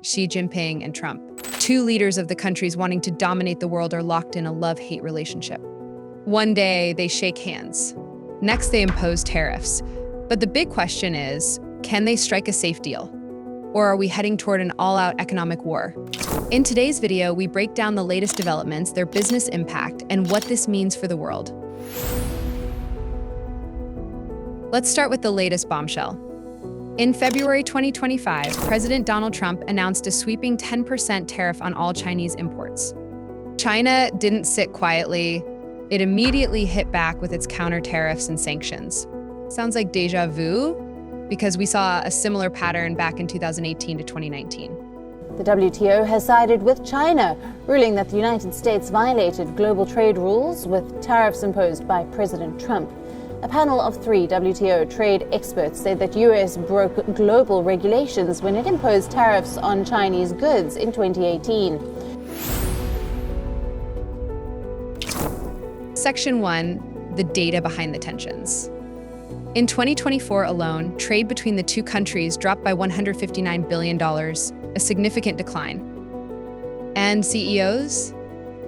Xi Jinping and Trump. Two leaders of the countries wanting to dominate the world are locked in a love-hate relationship. One day, they shake hands. Next, they impose tariffs. But the big question is, can they strike a safe deal? Or are we heading toward an all-out economic war? In today's video, we break down the latest developments, their business impact, and what this means for the world. Let's start with the latest bombshell. In February 2025, President Donald Trump announced a sweeping 10% tariff on all Chinese imports. China didn't sit quietly. It immediately hit back with its counter tariffs and sanctions. Sounds like déjà vu, because we saw a similar pattern back in 2018 to 2019. The WTO has sided with China, ruling that the United States violated global trade rules with tariffs imposed by President Trump. A panel of 3 WTO trade experts say that US broke global regulations when it imposed tariffs on Chinese goods in 2018. Section 1, the data behind the tensions. In 2024 alone, trade between the two countries dropped by $159 billion, a significant decline. And CEOs?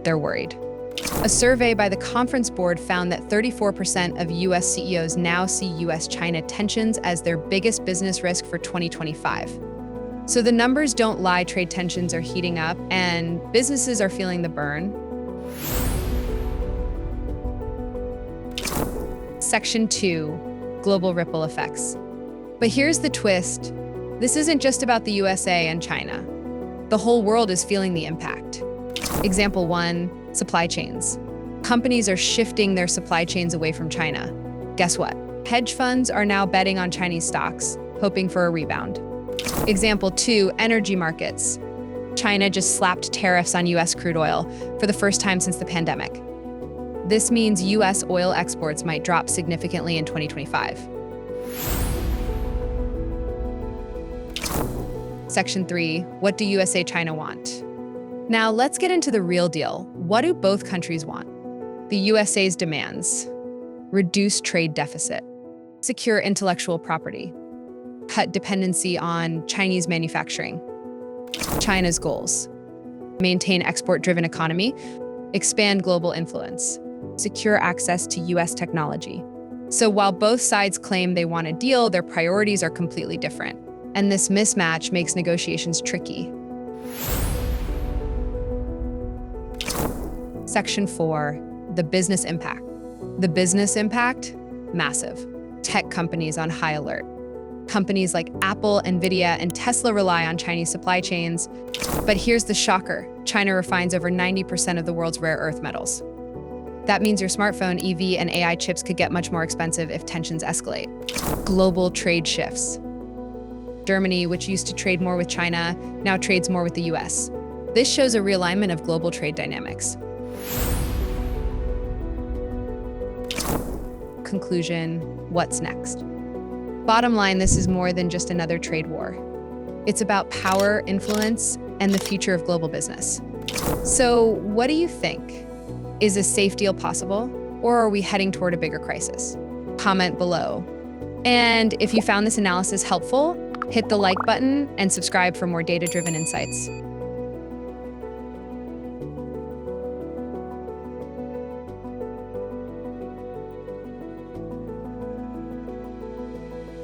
They're worried. A survey by the Conference Board found that 34% of US CEOs now see US-China tensions as their biggest business risk for 2025. So the numbers don't lie, trade tensions are heating up and businesses are feeling the burn. Section 2, global ripple effects. But here's the twist. This isn't just about the USA and China. The whole world is feeling the impact. Example 1, supply chains. Companies are shifting their supply chains away from China. Guess what? Hedge funds are now betting on Chinese stocks, hoping for a rebound. Example 2, energy markets. China just slapped tariffs on US crude oil for the first time since the pandemic. This means US oil exports might drop significantly in 2025. Section 3, what do USA-China want? Now let's get into the real deal. What do both countries want? The USA's demands: reduce trade deficit, secure intellectual property, cut dependency on Chinese manufacturing. China's goals: maintain export-driven economy, expand global influence, secure access to US technology. So while both sides claim they want a deal, their priorities are completely different. And this mismatch makes negotiations tricky. Section 4, the business impact. The business impact? Massive. Tech companies on high alert. Companies like Apple, Nvidia, and Tesla rely on Chinese supply chains. But here's the shocker. China refines over 90% of the world's rare earth metals. That means your smartphone, EV, and AI chips could get much more expensive if tensions escalate. Global trade shifts. Germany, which used to trade more with China, now trades more with the US. This shows a realignment of global trade dynamics. Conclusion, what's next? Bottom line, this is more than just another trade war. It's about power, influence, and the future of global business. So what do you think? Is a safe deal possible, or are we heading toward a bigger crisis? Comment below. And if you found this analysis helpful, hit the like button and subscribe for more data-driven insights.